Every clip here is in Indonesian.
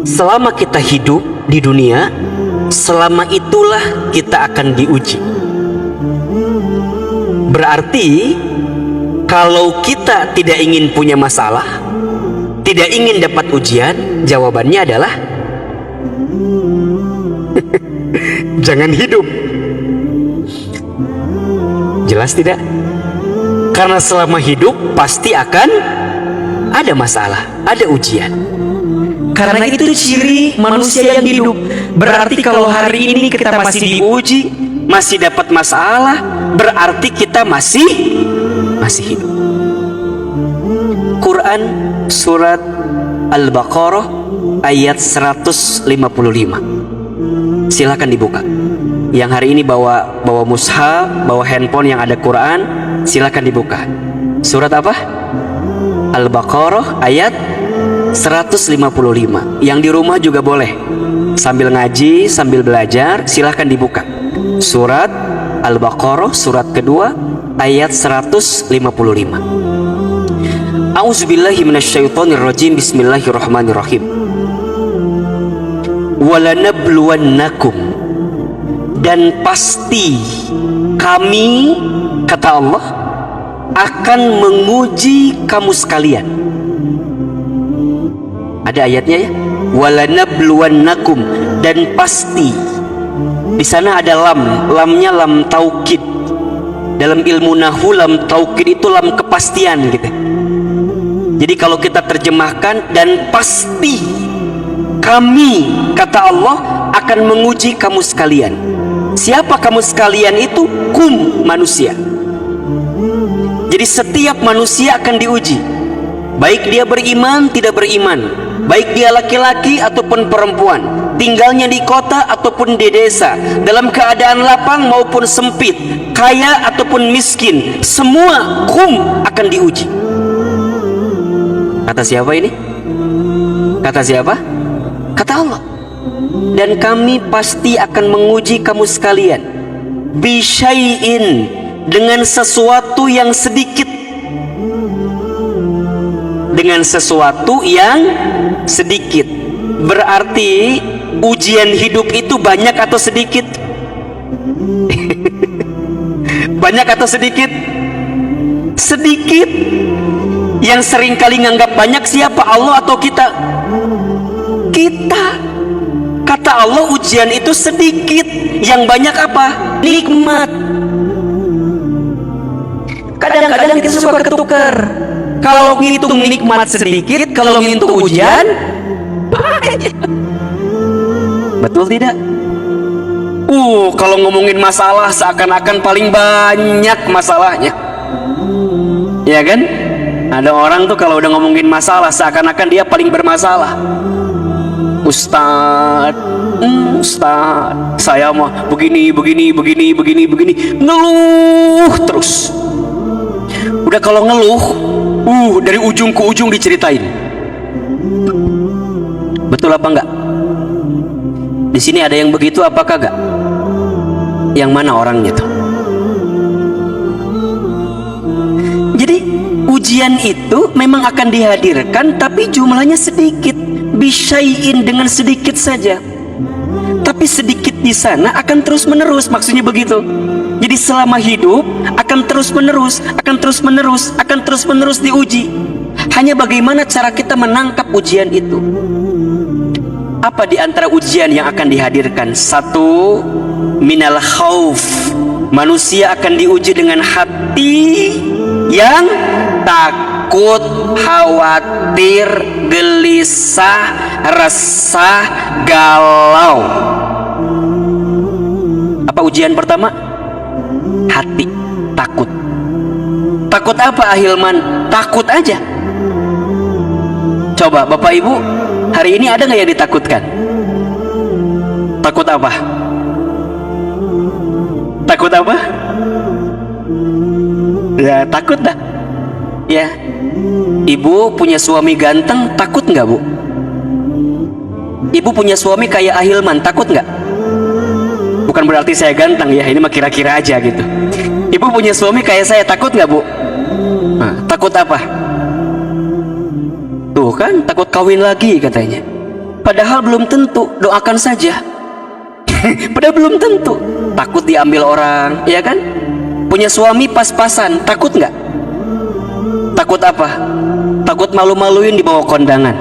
selama kita hidup di dunia, selama itulah kita akan diuji. Berarti kalau kita tidak ingin punya masalah, tidak ingin dapat ujian, jawabannya adalah jangan hidup. Jelas tidak? Karena selama hidup pasti akan ada masalah, ada ujian. Karena itu ciri manusia yang hidup. Berarti kalau hari ini kita masih diuji, masih dapat masalah, berarti kita masih hidup. Quran surat Al-Baqarah ayat 155. Silakan dibuka. Yang hari ini bawa mushaf, bawa handphone yang ada Quran, silakan dibuka. Surat apa? Al-Baqarah ayat 155. Yang di rumah juga boleh, sambil ngaji, sambil belajar, silahkan dibuka. Surat Al-Baqarah, surat kedua, ayat 155. A'udzubillahi minasyaitonirrajim. Bismillahirrahmanirrahim. Walanabluwannakum, dan pasti kami, kata Allah, akan menguji kamu sekalian. Ada ayatnya ya, walanabluwannakum, dan pasti. Di sana ada lam, lamnya lam taukid. Dalam ilmu nahwu lam taukid itu lam kepastian gitu. Jadi kalau kita terjemahkan, dan pasti kami, kata Allah, akan menguji kamu sekalian. Siapa kamu sekalian itu? Kum, manusia. Jadi setiap manusia akan diuji, baik dia beriman tidak beriman, baik dia laki-laki ataupun perempuan, tinggalnya di kota ataupun di desa, dalam keadaan lapang maupun sempit, kaya ataupun miskin, semua kum akan diuji. Kata siapa ini? Kata siapa? Kata Allah. Dan kami pasti akan menguji kamu sekalian bisyai'in, dengan sesuatu yang sedikit. Dengan sesuatu yang sedikit. Berarti ujian hidup itu banyak atau sedikit? Banyak atau sedikit? Sedikit. Yang seringkali nganggap banyak siapa? Allah atau kita? Kita. Kata Allah, ujian itu sedikit. Yang banyak apa? Nikmat. Kadang-kadang kita suka ketukar. Kalau ngitung nikmat sedikit, kalau ngitung ujian banyak. Betul tidak? Kalau ngomongin masalah seakan-akan paling banyak masalahnya. Ya kan? Ada orang tuh kalau udah ngomongin masalah seakan-akan dia paling bermasalah. Ustadz, saya mah begini, ngeluh terus. Udah kalau ngeluh, dari ujung ke ujung diceritain. Betul apa enggak? Di sini ada yang begitu apa kagak? Yang mana orangnya tuh? Jadi ujian itu memang akan dihadirkan, tapi jumlahnya sedikit. Bisyai'in, dengan sedikit saja. Tapi sedikit di sana akan terus menerus, maksudnya begitu. Jadi selama hidup akan terus menerus diuji. Hanya bagaimana cara kita menangkap ujian itu. Apa di antara ujian yang akan dihadirkan? Satu, minal khauf. Manusia akan diuji dengan hati yang takut, khawatir, gelisah, resah, galau. Apa ujian pertama? Hati, takut. Takut apa Ahilman? Takut aja. Coba Bapak Ibu, hari ini ada nggak yang ditakutkan? Takut apa? Takut apa? Ya takut dah. Ya, ibu punya suami ganteng, takut nggak bu? Ibu punya suami kayak Ahilman, takut nggak? Bukan berarti saya ganteng ya, ini mah kira-kira aja gitu. Ibu punya suami kayak saya, takut nggak bu? Nah, takut apa? Tuh kan, takut kawin lagi katanya. Padahal belum tentu, doakan saja. Padahal belum tentu. Takut diambil orang, ya kan? Punya suami pas-pasan, takut nggak? Takut apa? Takut malu-maluin di bawah kondangan.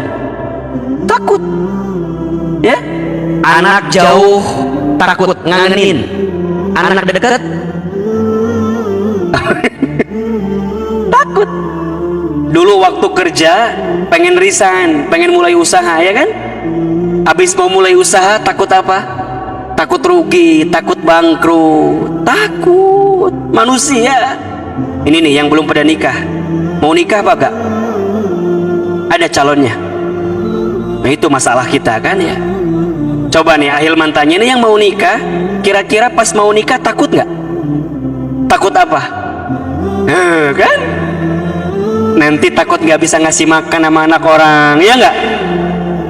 Takut, ya? Anak jauh takut ngangenin, anak deket Takut. Dulu waktu kerja pengen resign, pengen mulai usaha, ya kan? Habis mau mulai usaha takut apa? Takut rugi, takut bangkrut, takut. Manusia. Ini nih yang belum pada nikah. Mau nikah apa gak? Ada calonnya. Nah itu masalah kita kan ya. Coba nih Ahilman tanya nih yang mau nikah, kira-kira pas mau nikah takut nggak? Takut apa? Kan? Nanti takut nggak bisa ngasih makan sama anak orang, ya nggak?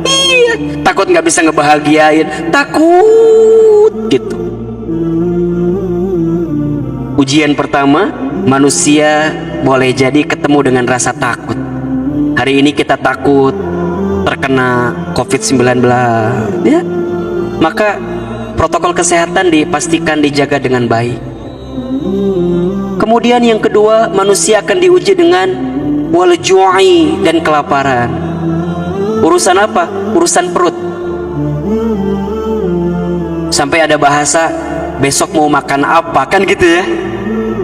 Iya, takut nggak bisa ngebahagiain, takut gitu. Ujian pertama, manusia boleh jadi ketemu dengan rasa takut. Hari ini kita takut terkena COVID-19, ya. Maka protokol kesehatan dipastikan dijaga dengan baik. Kemudian yang kedua, manusia akan diuji dengan wal ju'i dan kelaparan. Urusan apa? Urusan perut. Sampai ada bahasa besok mau makan apa, kan gitu ya.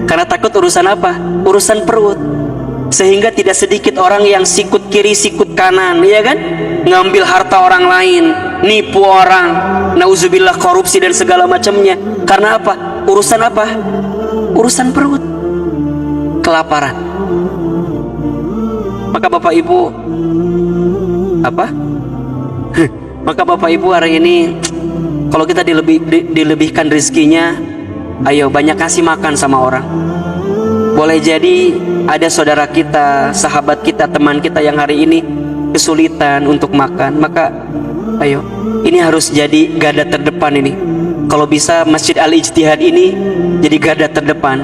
Karena takut urusan apa? Urusan perut. Sehingga tidak sedikit orang yang sikut kiri sikut kanan, ya kan? Ngambil harta orang lain, nipu orang, nauzubillah, korupsi dan segala macamnya. Karena apa? Urusan apa? Urusan perut, kelaparan. Maka Bapak Ibu apa? Maka Bapak Ibu hari ini kalau kita dilebihkan rezekinya, ayo banyak kasih makan sama orang. Boleh jadi ada saudara kita, sahabat kita, teman kita yang hari ini kesulitan untuk makan, maka ayo, ini harus jadi garda terdepan ini. Kalau bisa Masjid Al-Ijtihad ini jadi garda terdepan.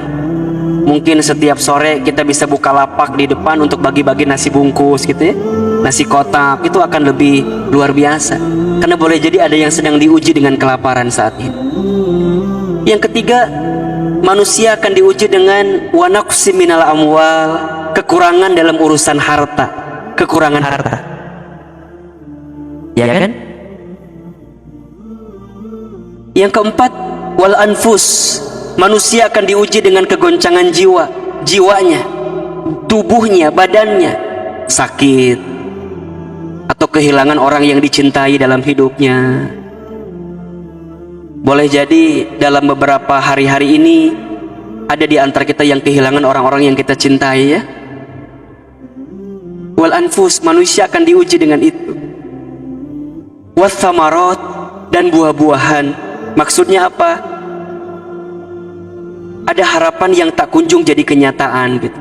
Mungkin setiap sore kita bisa buka lapak di depan untuk bagi-bagi nasi bungkus gitu ya, nasi kotak, itu akan lebih luar biasa. Karena boleh jadi ada yang sedang diuji dengan kelaparan saat ini. Yang ketiga, manusia akan diuji dengan wa naqsi minal amwal, kekurangan dalam urusan harta, kekurangan harta. Ya kan? Yang keempat, wal anfus, manusia akan diuji dengan kegoncangan jiwa, jiwanya, tubuhnya, badannya sakit atau kehilangan orang yang dicintai dalam hidupnya. Boleh jadi dalam beberapa hari-hari ini ada di antara kita yang kehilangan orang-orang yang kita cintai, ya. Wal anfus, manusia akan diuji dengan itu. Was samarat, dan buah-buahan. Maksudnya apa? Ada harapan yang tak kunjung jadi kenyataan gitu.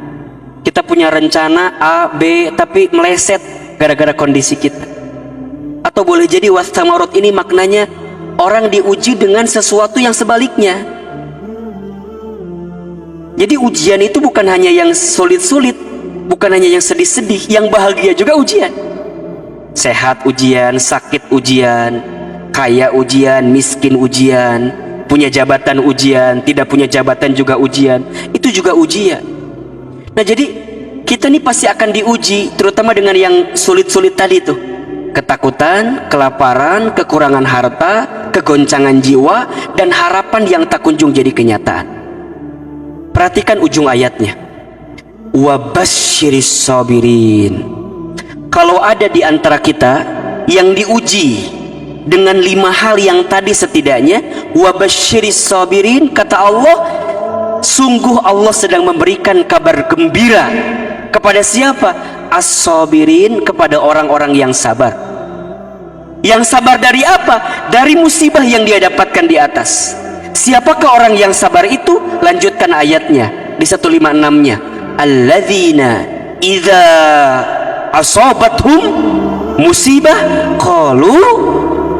Kita punya rencana A, B, tapi meleset gara-gara kondisi kita. Atau boleh jadi was samarat ini maknanya orang diuji dengan sesuatu yang sebaliknya. Jadi ujian itu bukan hanya yang sulit-sulit, bukan hanya yang sedih-sedih, yang bahagia juga ujian. Sehat ujian, sakit ujian, kaya ujian, miskin ujian, punya jabatan ujian, tidak punya jabatan juga ujian. Itu juga ujian. Nah jadi kita nih pasti akan diuji, terutama dengan yang sulit-sulit tadi tuh. Ketakutan, kelaparan, kekurangan harta, kegoncangan jiwa, dan harapan yang tak kunjung jadi kenyataan. Perhatikan ujung ayatnya. Wabasyiris sabirin. Kalau ada di antara kita yang diuji dengan 5 hal yang tadi setidaknya, wabasyiris sabirin, kata Allah, sungguh Allah sedang memberikan kabar gembira kepada siapa? As-sabirin, kepada orang-orang yang sabar. Yang sabar dari apa? Dari musibah yang dia dapatkan di atas. Siapakah orang yang sabar itu? Lanjutkan ayatnya di 156-nya. Alladzina idza asabathum musibah qalu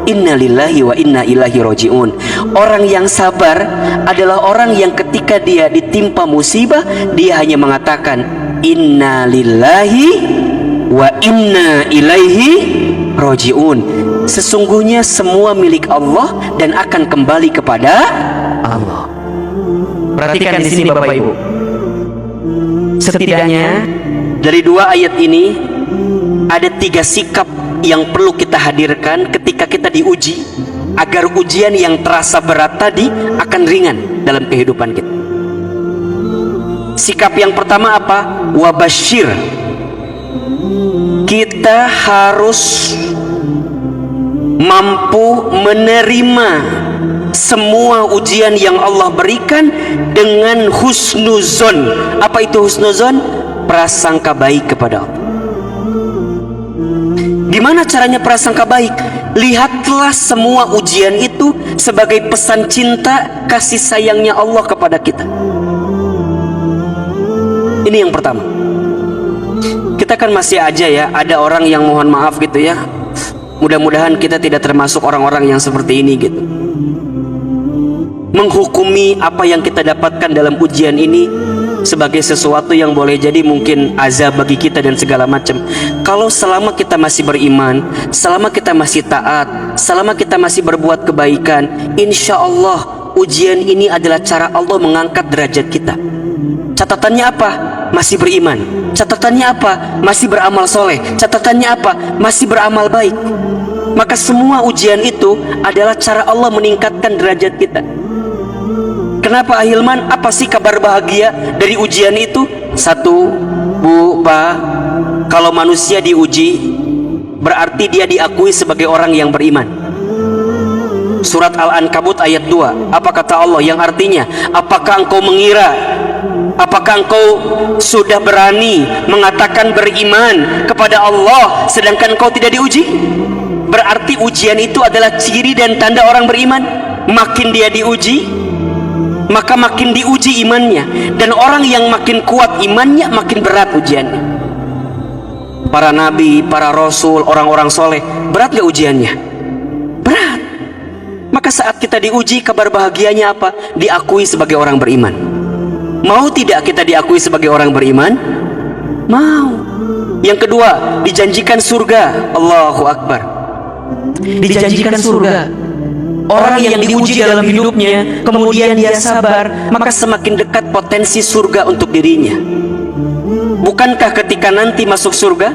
inna lillahi wa inna ilaihi rajiun. Orang yang sabar adalah orang yang ketika dia ditimpa musibah, dia hanya mengatakan inna lillahi wa inna ilaihi raji'un. Sesungguhnya semua milik Allah dan akan kembali kepada Allah. Perhatikan di sini Bapak Ibu. Setidaknya dari dua ayat ini ada 3 sikap yang perlu kita hadirkan ketika kita diuji, agar ujian yang terasa berat tadi akan ringan dalam kehidupan kita. Sikap yang pertama apa? Wabasyir. Kita harus mampu menerima semua ujian yang Allah berikan dengan husnuzon. Apa itu husnuzon? Prasangka baik kepada Allah. Gimana caranya prasangka baik? Lihatlah semua ujian itu sebagai pesan cinta kasih sayangnya Allah kepada kita. Ini yang pertama. Kita kan masih aja ya, ada orang yang mohon maaf gitu ya. Mudah-mudahan kita tidak termasuk orang-orang yang seperti ini gitu. Menghukumi apa yang kita dapatkan dalam ujian ini sebagai sesuatu yang boleh jadi mungkin azab bagi kita dan segala macam. Kalau selama kita masih beriman, selama kita masih taat, selama kita masih berbuat kebaikan, insya Allah ujian ini adalah cara Allah mengangkat derajat kita. Catatannya apa? Masih beriman. Catatannya apa? Masih beramal soleh. Catatannya apa? Masih beramal baik. Maka semua ujian itu adalah cara Allah meningkatkan derajat kita. Kenapa Ahilman? Apa sih kabar bahagia dari ujian itu? 1, Bu, Pak, kalau manusia diuji, berarti dia diakui sebagai orang yang beriman. Surat Al-Ankabut ayat 2. Apa kata Allah? Yang artinya, apakah engkau mengira, apakah engkau sudah berani mengatakan beriman kepada Allah sedangkan engkau tidak diuji? Berarti ujian itu adalah ciri dan tanda orang beriman. Makin dia diuji, maka makin diuji imannya. Dan orang yang makin kuat imannya, makin berat ujiannya. Para nabi, para rasul, orang-orang soleh, berat gak ujiannya? Berat. Maka saat kita diuji, kabar bahagianya apa? Diakui sebagai orang beriman. Mau tidak kita diakui sebagai orang beriman? Mau. Yang kedua, dijanjikan surga. Allahu Akbar. dijanjikan surga. Orang yang diuji dalam hidupnya, kemudian dia sabar, maka semakin dekat potensi surga untuk dirinya. Bukankah ketika nanti masuk surga,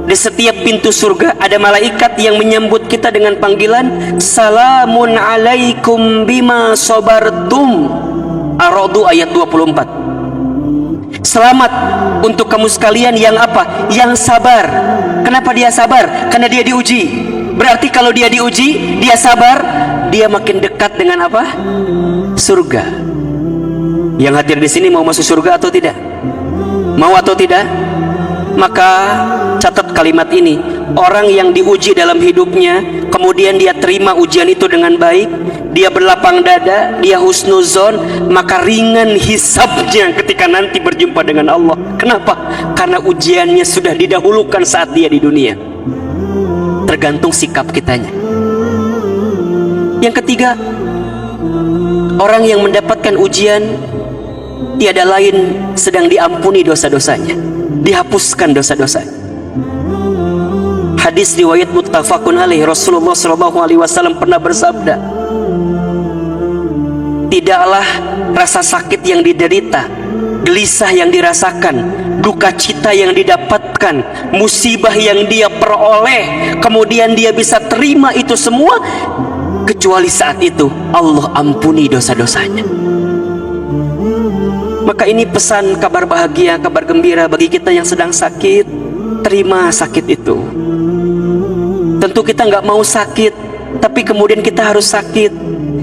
di setiap pintu surga ada malaikat yang menyambut kita dengan panggilan Salamun alaikum bima sabartum. Ar-Ra'd ayat 24. Selamat untuk kamu sekalian yang apa? Yang sabar. Kenapa dia sabar? Karena dia diuji. Berarti kalau dia diuji, dia sabar, dia makin dekat dengan apa? Surga. Yang hadir di sini mau masuk surga atau tidak? Mau atau tidak? Maka catat kalimat ini. Orang yang diuji dalam hidupnya, kemudian dia terima ujian itu dengan baik, dia berlapang dada, dia husnuzon, maka ringan hisabnya ketika nanti berjumpa dengan Allah. Kenapa? Karena ujiannya sudah didahulukan saat dia di dunia. Tergantung sikap kitanya. Yang ketiga, orang yang mendapatkan ujian tiada lain sedang diampuni dosa-dosanya, dihapuskan dosa-dosanya. Hadis riwayat muttafaqun alaih, Rasulullah SAW pernah bersabda, tidaklah rasa sakit yang diderita, gelisah yang dirasakan, duka cita yang didapatkan, musibah yang dia peroleh, kemudian dia bisa terima itu semua, kecuali saat itu Allah ampuni dosa-dosanya. Maka ini pesan kabar bahagia, kabar gembira bagi kita yang sedang sakit. Terima sakit itu. Tentu kita nggak mau sakit, tapi kemudian kita harus sakit.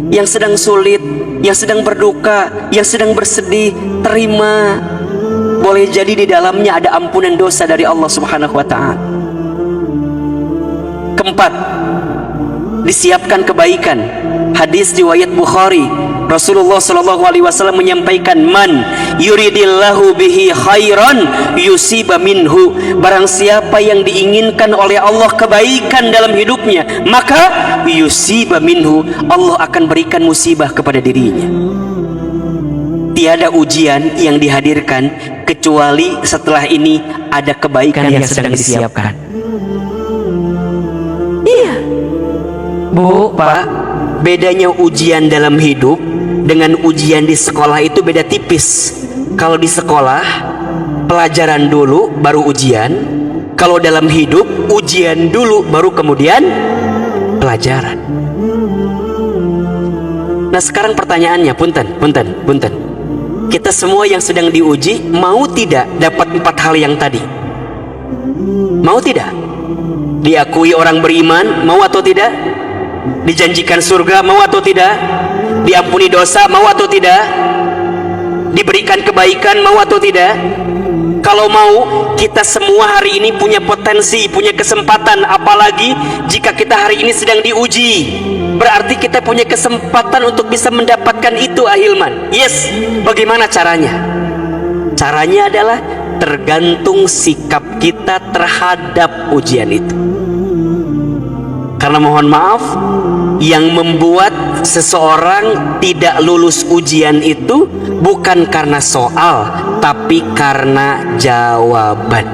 Yang sedang sulit, yang sedang berduka, yang sedang bersedih, terima. Boleh jadi di dalamnya ada ampunan dosa dari Allah Subhanahu wa Ta'ala. Keempat, disiapkan kebaikan. Hadis riwayat Bukhari, Rasulullah SAW menyampaikan, man yuridillahu bihi khairan yusiba minhu. Barang siapa yang diinginkan oleh Allah kebaikan dalam hidupnya, maka yusiba minhu, Allah akan berikan musibah kepada dirinya. Tiada ujian yang dihadirkan kecuali setelah ini ada kebaikan yang sedang disiapkan. Iya. Bu, Pak. Pak, bedanya ujian dalam hidup dengan ujian di sekolah itu beda tipis. Kalau di sekolah, pelajaran dulu baru ujian. Kalau dalam hidup, ujian dulu baru kemudian pelajaran. Nah sekarang pertanyaannya, punten. Kita semua yang sedang diuji, mau tidak dapat 4 hal yang tadi? Mau tidak? Diakui orang beriman, mau atau tidak? Dijanjikan surga, mau atau tidak? Diampuni dosa, mau atau tidak? Diberikan kebaikan, mau atau tidak? Kalau mau, kita semua hari ini punya potensi, punya kesempatan. Apalagi jika kita hari ini sedang diuji, berarti kita punya kesempatan untuk bisa mendapatkan itu, Ahilman. Yes, bagaimana caranya? Caranya adalah tergantung sikap kita terhadap ujian itu. Karena mohon maaf, yang membuat seseorang tidak lulus ujian itu bukan karena soal, tapi karena jawaban.